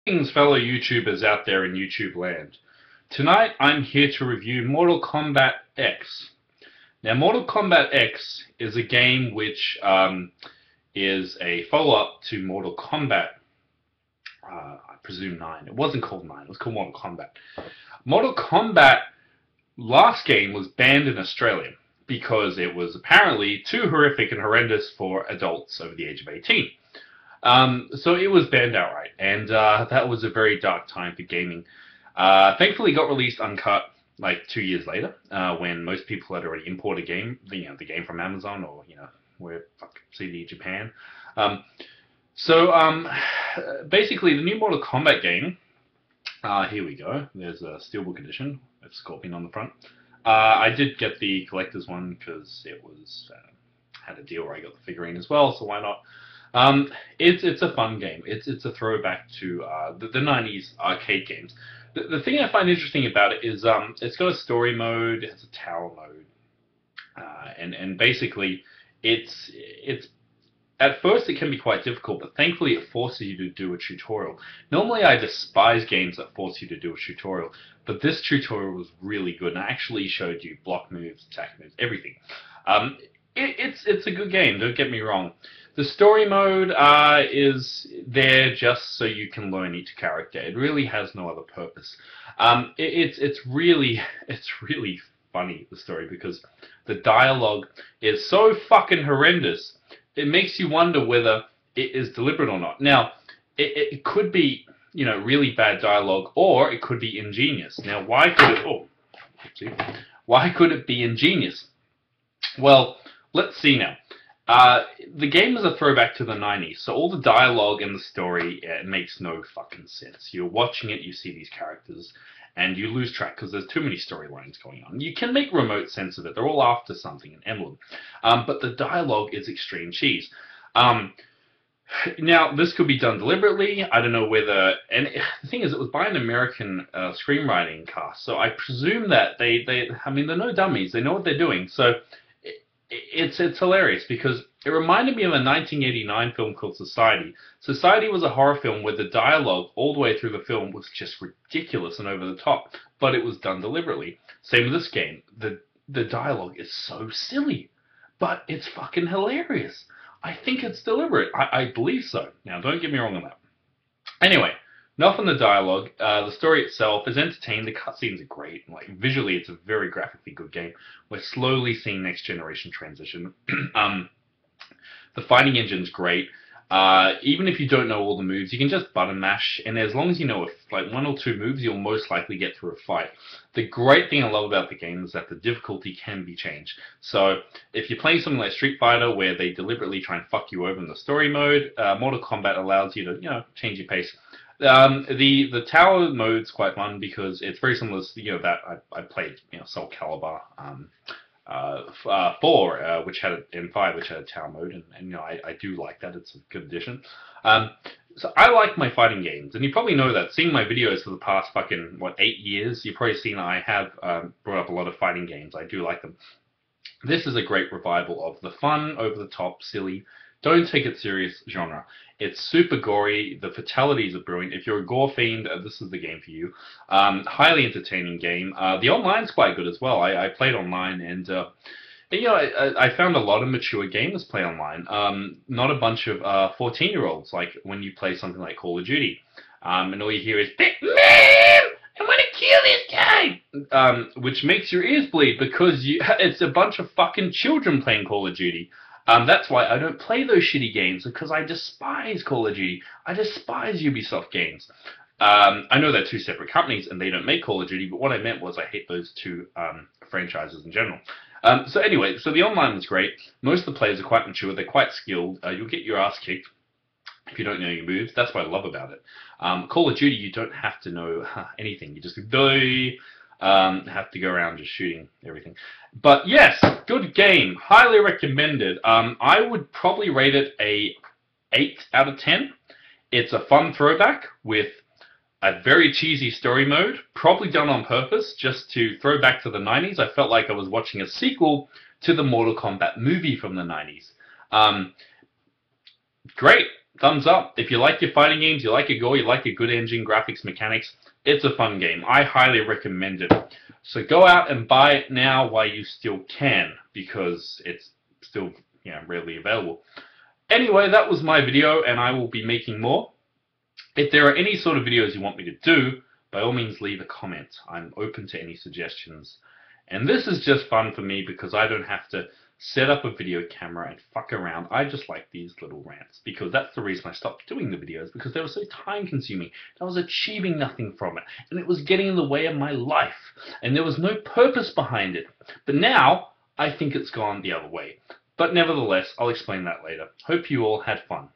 Greetings, fellow YouTubers out there in YouTube land. Tonight I'm here to review Mortal Kombat X. Now, Mortal Kombat X is a game which is a follow-up to Mortal Kombat, I presume 9. It wasn't called 9, it was called Mortal Kombat. Mortal Kombat last game was banned in Australia because it was apparently too horrific and horrendous for adults over the age of 18. So it was banned outright, and that was a very dark time for gaming. Thankfully, it got released uncut like 2 years later, when most people had already imported the game from Amazon or where CD Japan. Basically, the new Mortal Kombat game. Here we go. There's a Steelbook edition with Scorpion on the front. I did get the collector's one because it was had a deal where I got the figurine as well, so why not? It's a fun game. It's a throwback to the 90s arcade games. The thing I find interesting about it is it's got a story mode, it has a tower mode, and basically it's at first it can be quite difficult, but thankfully it forces you to do a tutorial. Normally I despise games that force you to do a tutorial, but this tutorial was really good and actually showed you block moves, attack moves, everything. It's a good game, don't get me wrong. The story mode is there just so you can learn each character. It really has no other purpose. It's really funny, the story, because the dialogue is so fucking horrendous. It makes you wonder whether it is deliberate or not. Now, it could be really bad dialogue, or it could be ingenious. Now, why could it be ingenious? Well, let's see now. The game is a throwback to the 90s, so all the dialogue and the story, it makes no fucking sense. You're watching it, you see these characters, and you lose track because there's too many storylines going on. You can make remote sense of it. They're all after something, an emblem. But the dialogue is extreme cheese. Now, this could be done deliberately. I don't know whether... And the thing is, it was by an American screenwriting cast, so I presume that I mean, they're no dummies. They know what they're doing, so... It's hilarious because it reminded me of a 1989 film called Society. Society was a horror film where the dialogue all the way through the film was just ridiculous and over the top, but it was done deliberately. Same with this game. The dialogue is so silly, but it's fucking hilarious. I think it's deliberate. I believe so. Now, don't get me wrong on that. Anyway, enough on the dialogue. The story itself is entertaining. The cutscenes are great. Like visually, it's a very graphically good game. We're slowly seeing next generation transition. The fighting engine's great. Even if you don't know all the moves, you can just button mash, and as long as you know like 1 or 2 moves, you'll most likely get through a fight. The great thing I love about the game is that the difficulty can be changed. So if you're playing something like Street Fighter, where they deliberately try and fuck you over in the story mode, Mortal Kombat allows you to change your pace. The tower mode's quite fun because it's very similar to that I played Soul Calibur 4, which had and 5, which had a tower mode, and I do like that. It's a good addition. So I like my fighting games, and you probably know that. Seeing my videos for the past fucking 8 years, you've probably seen I have brought up a lot of fighting games. I do like them. This is a great revival of the fun, over the top, silly. Don't take it serious genre. It's super gory. The fatalities are brilliant. If you're a gore fiend, this is the game for you. Highly entertaining game. The online's quite good as well. I played online, and I found a lot of mature gamers play online. Not a bunch of 14-year-olds, like when you play something like Call of Duty. And all you hear is, "Man, I want to kill this guy!" Which makes your ears bleed because it's a bunch of fucking children playing Call of Duty. That's why I don't play those shitty games, because I despise Call of Duty. I despise Ubisoft games. I know they're 2 separate companies and they don't make Call of Duty, but what I meant was I hate those 2 franchises in general. So anyway, so the online was great. Most of the players are quite mature. They're quite skilled. You'll get your ass kicked if you don't know your moves. That's what I love about it. Call of Duty, you don't have to know anything. You just have to go around just shooting everything. But yes, good game. Highly recommended. I would probably rate it a 8 out of 10. It's a fun throwback with a very cheesy story mode, probably done on purpose just to throw back to the 90s. I felt like I was watching a sequel to the Mortal Kombat movie from the 90s. Great. thumbs up. If you like your fighting games, you like your gore, you like your good engine, graphics, mechanics, it's a fun game. I highly recommend it. So go out and buy it now while you still can, because it's still readily available. Anyway, that was my video, and I will be making more. If there are any sort of videos you want me to do, by all means leave a comment. I'm open to any suggestions. And this is just fun for me because I don't have to set up a video camera and fuck around. I just like these little rants, because that's the reason I stopped doing the videos, because they were so time consuming. I was achieving nothing from it, and it was getting in the way of my life, and there was no purpose behind it. But now I think it's gone the other way. But nevertheless, I'll explain that later. Hope you all had fun.